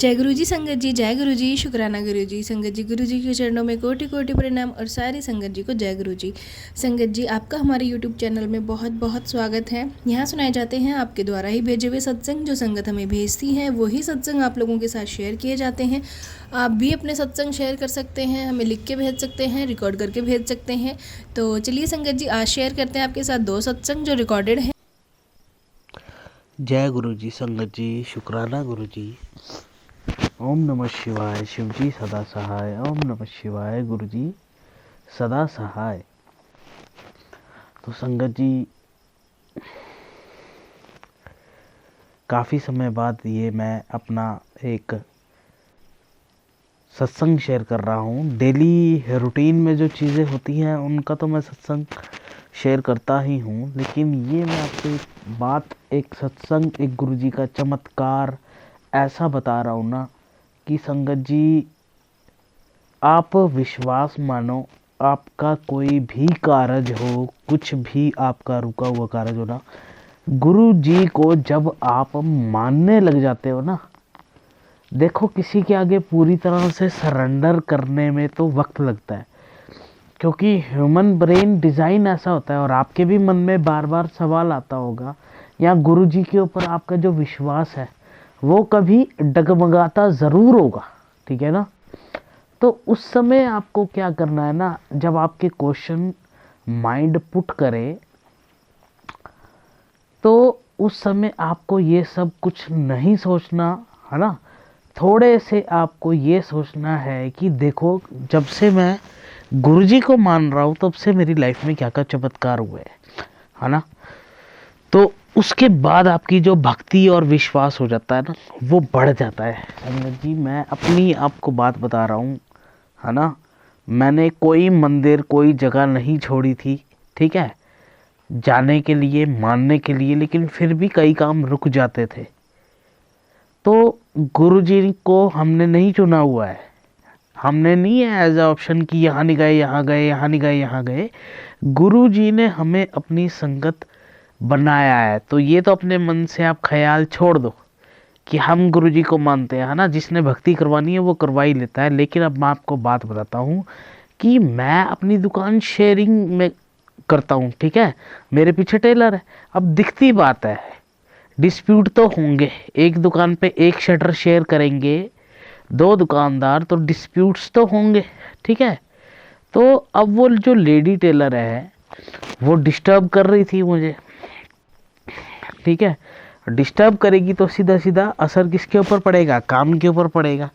जय गुरु जी संगत जी, जय गुरु जी, शुक्राना गुरु जी। संगत जी, गुरु जी के चरणों में कोटि कोटि प्रणाम और सारी संगत जी को जय गुरु जी। संगत जी, आपका हमारे यूट्यूब चैनल में बहुत बहुत स्वागत है। यहाँ सुनाए जाते हैं आपके द्वारा ही भेजे हुए सत्संग। जो संगत हमें भेजती है वही सत्संग आप लोगों के साथ शेयर किए जाते हैं। आप भी अपने सत्संग शेयर कर सकते हैं, हमें लिख के भेज सकते हैं, रिकॉर्ड करके भेज सकते हैं। तो चलिए संगत जी, आज शेयर करते हैं आपके साथ 2 सत्संग जो रिकॉर्डेड हैं। जय गुरु जी संगत जी, शुक्राना गुरु जी। ओम नमः शिवाय, शिव जी सदा सहाय। ओम नमः शिवाय, गुरु जी सदा सहाय। तो संगत जी, काफ़ी समय बाद ये मैं अपना एक सत्संग शेयर कर रहा हूँ। डेली रूटीन में जो चीज़ें होती हैं उनका तो मैं सत्संग शेयर करता ही हूँ, लेकिन ये मैं आपको एक बात, एक सत्संग, एक गुरुजी का चमत्कार ऐसा बता रहा हूँ ना कि संगत जी, आप विश्वास मानो, आपका कोई भी कारज हो, कुछ भी आपका रुका हुआ कारज हो ना, गुरु जी को जब आप मानने लग जाते हो ना, देखो किसी के आगे पूरी तरह से सरेंडर करने में तो वक्त लगता है, क्योंकि ह्यूमन ब्रेन डिज़ाइन ऐसा होता है। और आपके भी मन में बार बार सवाल आता होगा, या गुरु जी के ऊपर आपका जो विश्वास है वो कभी डगमगाता ज़रूर होगा, ठीक है ना। तो उस समय आपको क्या करना है ना, जब आपके क्वेश्चन माइंड पुट करे तो उस समय आपको ये सब कुछ नहीं सोचना है ना। थोड़े से आपको ये सोचना है कि देखो, जब से मैं गुरुजी को मान रहा हूँ तब से मेरी लाइफ में क्या क्या चमत्कार हुए है ना। तो उसके बाद आपकी जो भक्ति और विश्वास हो जाता है ना, वो बढ़ जाता है। संगत जी, मैं अपनी आपको बात बता रहा हूँ है ना। मैंने कोई मंदिर, कोई जगह नहीं छोड़ी थी, ठीक है, जाने के लिए, मानने के लिए, लेकिन फिर भी कई काम रुक जाते थे। तो गुरुजी को हमने नहीं चुना हुआ है, हमने नहीं है एज अ ऑप्शन कि यहाँ नहीं गए, यहाँ गए, यहाँ नहीं गए, यहाँ गए। गुरुजी ने हमें अपनी संगत बनाया है। तो ये तो अपने मन से आप ख्याल छोड़ दो कि हम गुरुजी को मानते हैं, है ना। जिसने भक्ति करवानी है वो करवा ही लेता है। लेकिन अब मैं आपको बात बताता हूँ कि मैं अपनी दुकान शेयरिंग में करता हूँ, ठीक है, मेरे पीछे टेलर है। अब दिखती बात है, डिस्प्यूट तो होंगे। एक दुकान पे एक शटर शेयर करेंगे 2 दुकानदार, तो डिस्प्यूट्स तो होंगे, ठीक है। तो अब वो जो लेडी टेलर है वो डिस्टर्ब कर रही थी मुझे, ठीक है। डिस्टर्ब करेगी तो सीधा सीधा असर किसके ऊपर पड़ेगा, काम के ऊपर पड़ेगा।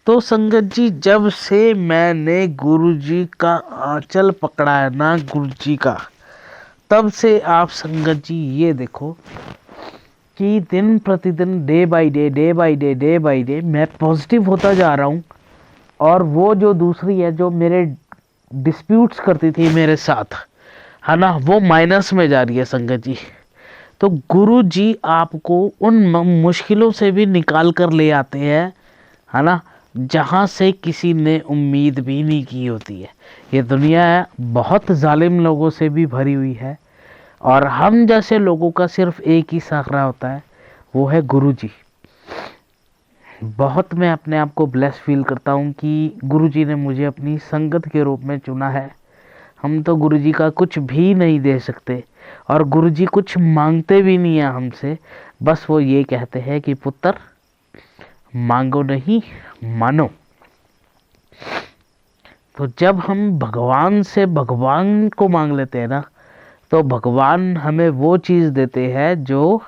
तो संगत जी, जब से मैंने गुरुजी का आंचल पकड़ा है ना, गुरुजी का, तब से आप संगत जी ये देखो कि दिन प्रतिदिन, day by day, day by day, day by day मैं पॉजिटिव होता जा रहा हूँ। और वो जो दूसरी है, जो मेरे डिस्प्यूट्स करती थी मेरे साथ, है ना, वो माइनस में जा रही है संगत जी। तो गुरु जी आपको उन मुश्किलों से भी निकाल कर ले आते हैं, है ना, जहाँ से किसी ने उम्मीद भी नहीं की होती है। ये दुनिया बहुत जालिम लोगों से भी भरी हुई है, और हम जैसे लोगों का सिर्फ एक ही सहारा होता है, वो है गुरु जी। बहुत मैं अपने आप को ब्लेस फील करता हूँ कि गुरु जी ने मुझे अपनी संगत के रूप में चुना है। हम तो गुरु जी का कुछ भी नहीं दे सकते, और गुरु जी कुछ मांगते भी नहीं है हमसे। बस वो ये कहते हैं कि पुत्र, मांगो नहीं, मानो। तो जब हम भगवान से भगवान को मांग लेते हैं ना, तो भगवान हमें वो चीज़ देते हैं जो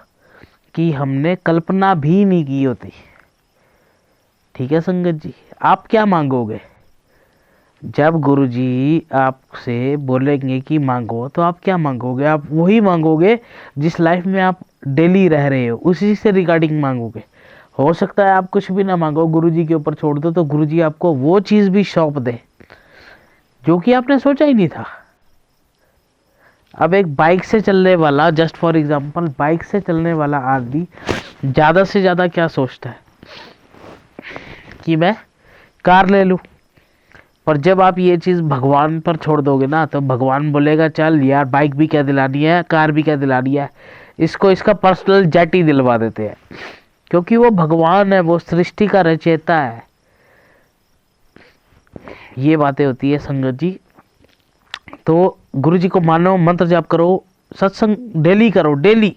कि हमने कल्पना भी नहीं की होती, ठीक है संगत जी। आप क्या मांगोगे? जब गुरुजी आपसे बोलेंगे कि मांगो, तो आप क्या मांगोगे? आप वही मांगोगे जिस लाइफ में आप डेली रह रहे हो, उसी से रिगार्डिंग मांगोगे। हो सकता है आप कुछ भी ना मांगो, गुरुजी के ऊपर छोड़ दो, तो गुरुजी आपको वो चीज़ भी सौंप दे जो कि आपने सोचा ही नहीं था। अब एक बाइक से चलने वाला, जस्ट फॉर एग्जांपल, बाइक से चलने वाला आदमी ज़्यादा से ज़्यादा क्या सोचता है कि मैं कार ले लूँ। पर जब आप ये चीज़ भगवान पर छोड़ दोगे ना, तो भगवान बोलेगा चल यार, बाइक भी क्या दिलानी है, कार भी क्या दिलानी है, इसको इसका पर्सनल जेट ही दिलवा देते हैं। क्योंकि वो भगवान है, वो सृष्टि का रचयिता है। ये बातें होती है संगत जी। तो गुरु जी को मानो, मंत्र जाप करो, सत्संग डेली करो, डेली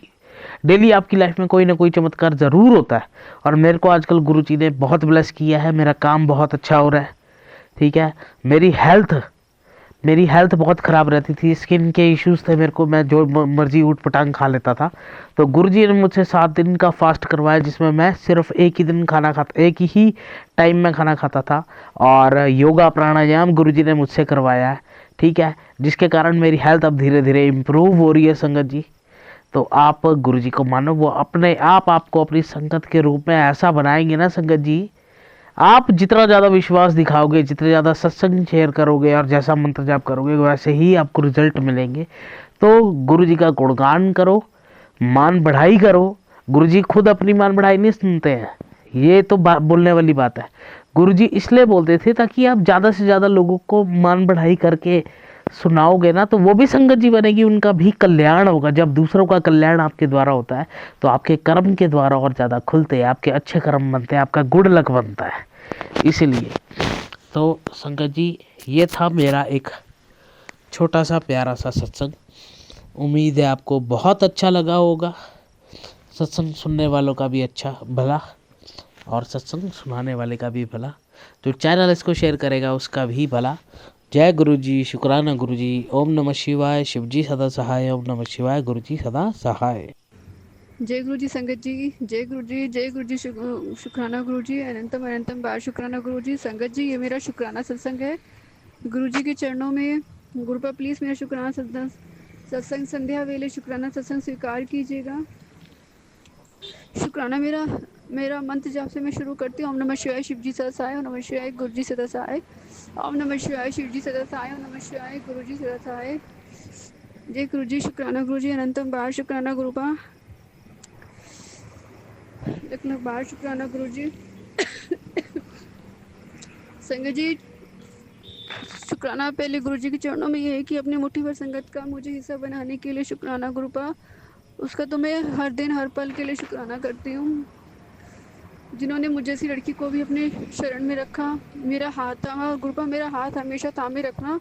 डेली आपकी लाइफ में कोई ना कोई चमत्कार ज़रूर होता है। और मेरे को आजकल गुरु जी ने बहुत ब्लेस किया है, मेरा काम बहुत अच्छा हो रहा है, ठीक है। मेरी हेल्थ बहुत ख़राब रहती थी, स्किन के इश्यूज थे मेरे को, मैं जो मर्जी ऊट पटांग खा लेता था। तो गुरुजी ने मुझसे 7 दिन का फास्ट करवाया, जिसमें मैं सिर्फ एक ही टाइम में खाना खाता था। और योगा प्राणायाम गुरुजी ने मुझसे करवाया है, ठीक है, जिसके कारण मेरी हेल्थ अब धीरे धीरे इम्प्रूव हो रही है संगत जी। तो आप गुरुजी को मानो, वो अपने आप आपको अपनी संगत के रूप में ऐसा बनाएंगे ना संगत जी। आप जितना ज़्यादा विश्वास दिखाओगे, जितने ज़्यादा सत्संग शेयर करोगे और जैसा मंत्र जाप करोगे, वैसे ही आपको रिजल्ट मिलेंगे। तो गुरु जी का गुणगान करो, मान बढ़ाई करो। गुरु जी खुद अपनी मान बढ़ाई नहीं सुनते हैं, ये तो बोलने वाली बात है। गुरु जी इसलिए बोलते थे ताकि आप ज़्यादा से ज़्यादा लोगों को मान बढ़ाई करके सुनाओगे ना, तो वो भी संगत जी बनेगी, उनका भी कल्याण होगा। जब दूसरों का कल्याण आपके द्वारा होता है तो आपके कर्म के द्वारा और ज़्यादा खुलते हैं, आपके अच्छे कर्म बनते हैं, आपका गुड लक बनता है। इसलिए तो संगत जी, ये था मेरा एक छोटा सा प्यारा सा सत्संग। उम्मीद है आपको बहुत अच्छा लगा होगा, सत्संग सुनने वालों का भी अच्छा भला और सत्संग सुनाने वाले का भी भला, जो चैनल इसको शेयर करेगा उसका भी भला। जय गुरु जी, शुक्राना गुरु जी, ओम नमः शिवाय, शिव जी सदा सहाय, ओम नमः शिवाय, गुरु जी सदा सहाय। जय गुरु जी संगत जी, जय गुरु जी, जय गुरु जी, शुक्राना गुरु जी, अनंतम अनंतम बार शुक्राना गुरु जी। संगत जी, ये मेरा शुक्राना सत्संग है। गुरु जी के चरणों में गुरुपा प्लीज़ मेरा शुक्राना सत्संग संध्या वेले शुक्राना सत्संग स्वीकार कीजिएगा। शुक्राना मेरा मंत्र जाप से मैं शुरू करती हूँ। ओम नमः शिवाय, शिव जी सदा सहाय, ओम नमः शिवाय, गुरु जी सदा सहाय, ओम नमः शिवाय, शिव जी सदा सहाय, ओम नमः शिवाय, गुरु जी सदा सहाय। जय गुरु जी, शुक्राना गुरु जी, अनंतम बार शुक्राना गुरुपा, बार शुक्राना गुरु जी। संगत जी, शुक्राना पहले गुरु जी के चरणों में ये है कि अपनी मुट्ठी भर संगत का मुझे हिस्सा बनाने के लिए शुक्राना गुरुपा। उसका तो मैं हर दिन हर पल के लिए शुक्राना करती हूँ, जिन्होंने मुझे जैसी लड़की को भी अपने शरण में रखा। मेरा हाथ थामा गुरुपा, मेरा हाथ हमेशा थामे रखना,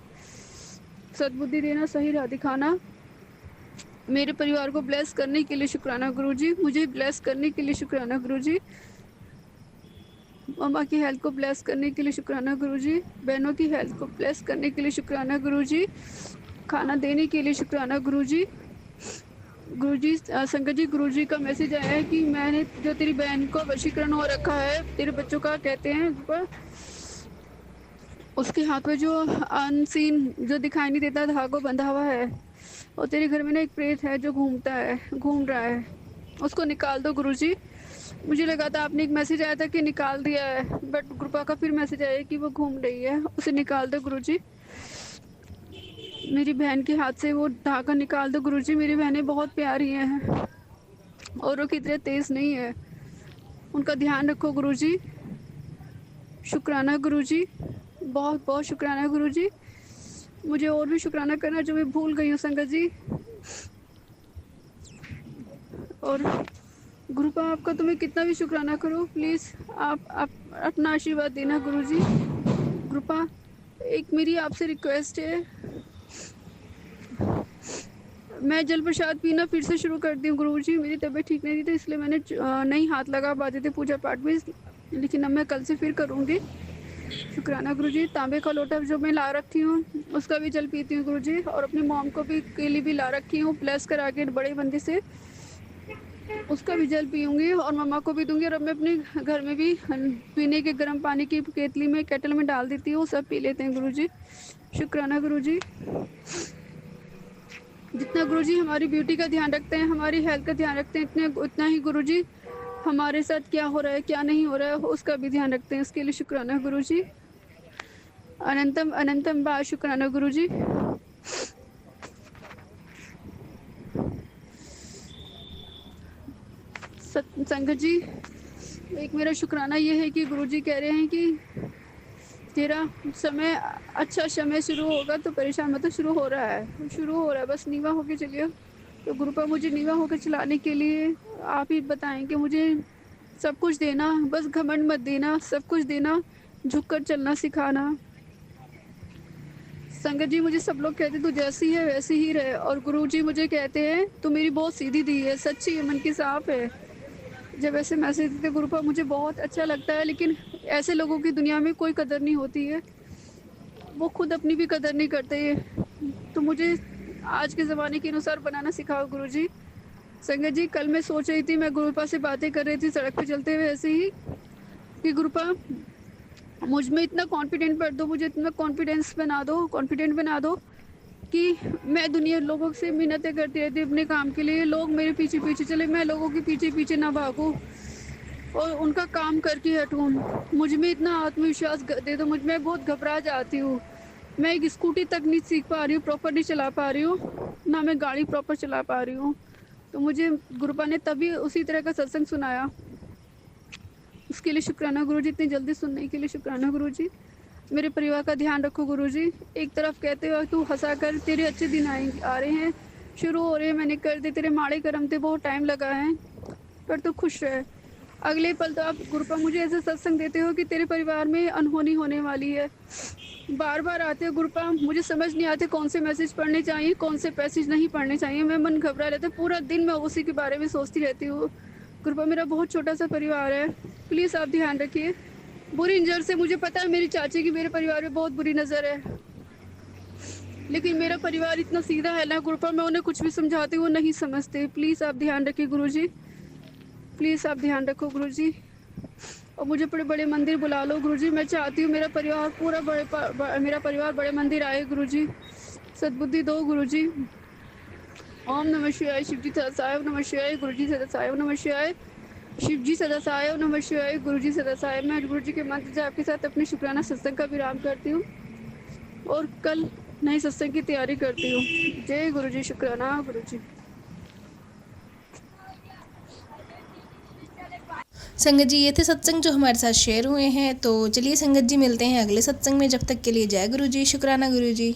सद्बुद्धि देना, सही राह दिखाना। मेरे परिवार को ब्लेस करने के लिए शुक्राना गुरु जी, मुझे ब्लेस करने के लिए शुक्राना गुरु जी। मम्मा की हेल्थ को ब्लेस करने के लिए शुक्राना गुरु जी, बहनों की हेल्थ को ब्लेस करने के लिए शुक्राना गुरु जी, खाना देने के लिए शुक्राना गुरु जी। गुरु जी, संगत जी, गुरु जी का मैसेज आया है कि मैंने जो तेरी बहन को वशीकरण हो रखा है, तेरे बच्चों का कहते हैं पर उसके हाथ में जो अनसीन जो दिखाई नहीं देता धागा बंधा हुआ है, और तेरे घर में ना एक प्रेत है जो घूम रहा है, उसको निकाल दो गुरु जी। मुझे लगा था आपने एक मैसेज आया था कि निकाल दिया है, बट कृपा का फिर मैसेज आया कि वो घूम रही है, उसे निकाल दो गुरु जी। मेरी बहन के हाथ से वो धागा निकाल दो गुरु जी। मेरी बहनें बहुत प्यारी हैं और वो कितने तेज़ नहीं है, उनका ध्यान रखो गुरु जी। शुक्राना गुरु जी, बहुत बहुत शुक्राना गुरु जी। मुझे और भी शुक्राना करना जो मैं भूल गई हूँ संगत जी। और गुरुपा, आपका तो मैं कितना भी शुक्राना करूँ, प्लीज़ आप अपना आशीर्वाद देना गुरु जी। गुरुपा, एक मेरी आपसे रिक्वेस्ट है, मैं जल प्रसाद पीना फिर से शुरू कर दी हूँ गुरु जी। मेरी तबीयत ठीक नहीं थी तो इसलिए मैंने नहीं हाथ लगा पाते थे पूजा पाठ में, लेकिन अब मैं कल से फिर करूँगी। शुक्राना गुरु जी। तांबे का लोटा जो मैं ला रखी हूँ उसका भी जल पीती हूँ गुरु जी, और अपनी मॉम को भी के लिए भी ला रखी हूँ प्लस करा के बड़े बंदे से, उसका भी जल पीऊँगी और मम्मा को भी दूंगी। और अब मैं अपने घर में भी पीने के गर्म पानी की केतली में केटल में डाल देती हूँ, सब पी लेते हैं गुरु जी। शुक्राना गुरु जी। जितना गुरु जी हमारी ब्यूटी का ध्यान रखते हैं, हमारी हेल्थ का ध्यान रखते हैं, उतना ही गुरु जी हमारे साथ क्या हो रहा है क्या नहीं हो रहा है उसका भी ध्यान रखते हैं। उसके लिए शुक्राना गुरु जी। अनंतम अनंतम बार शुक्राना गुरु जी। संगत जी, एक मेरा शुक्राना ये है कि गुरु जी कह रहे हैं कि तेरा समय अच्छा समय शुरू होगा तो परेशान मत, शुरू हो रहा है, बस नीवा होके चलिए। तो गुरुपा, मुझे नीवा होकर चलाने के लिए आप ही बताएं कि मुझे सब कुछ देना, बस घमंड मत देना, सब कुछ देना, झुककर चलना सिखाना। संगत जी मुझे सब लोग कहते तू जैसी है वैसी ही रहे, और गुरुजी मुझे कहते हैं तू मेरी बहुत सीधी दी है, सच्ची है, मन की साफ है। जब ऐसे मैसेज देते गुरुपा मुझे बहुत अच्छा लगता है, लेकिन ऐसे लोगों की दुनिया में कोई कदर नहीं होती है, वो खुद अपनी भी कदर नहीं करते। तो मुझे आज के ज़माने के अनुसार बनाना सिखाओ गुरुजी। संगत जी कल मैं सोच रही थी, मैं गुरुपा से बातें कर रही थी सड़क पे चलते हुए ऐसे ही, कि गुरुपा मुझ में इतना कॉन्फिडेंट भर दो, मुझे इतना कॉन्फिडेंस बना दो, कॉन्फिडेंट बना दो कि मैं दुनिया लोगों से मिन्नतें करती रहती अपने काम के लिए, लोग मेरे पीछे पीछे चले, मैं लोगों के पीछे पीछे ना भागूं और उनका काम करके हटूं। मुझ में इतना आत्मविश्वास दे दो, मुझ में बहुत घबरा जाती हूँ। मैं एक स्कूटी तक नहीं सीख पा रही हूँ, प्रॉपर नहीं चला पा रही हूँ, ना मैं गाड़ी प्रॉपर चला पा रही हूँ। तो मुझे गुरुपा ने तभी उसी तरह का सत्संग सुनाया, उसके लिए शुक्राना गुरुजी, इतनी जल्दी सुनने के लिए शुक्राना गुरुजी। मेरे परिवार का ध्यान रखो गुरुजी। एक तरफ कहते हो तू हंसा कर, तेरे अच्छे दिन आ रहे हैं, शुरू हो रहे हैं, मैंने कर दे, तेरे माड़े कर्म थे, बहुत टाइम लगा है, पर तू खुश रहे। अगले पल तो आप गुरुपा मुझे ऐसे सत्संग देते हो कि तेरे परिवार में अनहोनी होने वाली है। बार बार आते हो गुरुपा, मुझे समझ नहीं आते कौन से मैसेज पढ़ने चाहिए, कौन से मैसेज नहीं पढ़ने चाहिए, मैं मन घबरा रहता है, पूरा दिन मैं उसी के बारे में सोचती रहती हूँ। गुरुपा मेरा बहुत छोटा सा परिवार है, प्लीज़ आप ध्यान रखिए। बुरी नज़र से मुझे पता है मेरी चाची की मेरे परिवार में बहुत बुरी नज़र है, लेकिन मेरा परिवार इतना सीधा है ना गुरुपा, मैं उन्हें कुछ भी समझाती हूँ वो नहीं समझते। प्लीज़ आप ध्यान रखिए गुरुजी, प्लीज़ आप ध्यान रखो गुरुजी। और मुझे बड़े बड़े मंदिर बुला लो गुरुजी, मैं चाहती हूँ मेरा परिवार पूरा मेरा परिवार बड़े मंदिर आए गुरुजी, सद्बुद्धि दो गुरुजी। ओम नमः शिवाय, शिवजी सदा साहेब नमः शिवाय, गुरुजी सदा साहेब नमः शिवाय, शिवजी सदा साहेब नमः शिवाय, गुरुजी सदा साहेब। मैं गुरुजी के मंत्र जाप के साथ अपने शुक्राना सत्संग का विराम करती हूँ और कल नए सत्संग की तैयारी करती हूँ। जय गुरुजी, शुक्राना गुरुजी। संगत जी ये थे सत्संग जो हमारे साथ शेयर हुए हैं। तो चलिए संगत जी मिलते हैं अगले सत्संग में, जब तक के लिए जय गुरु जी, शुक्राना गुरु जी।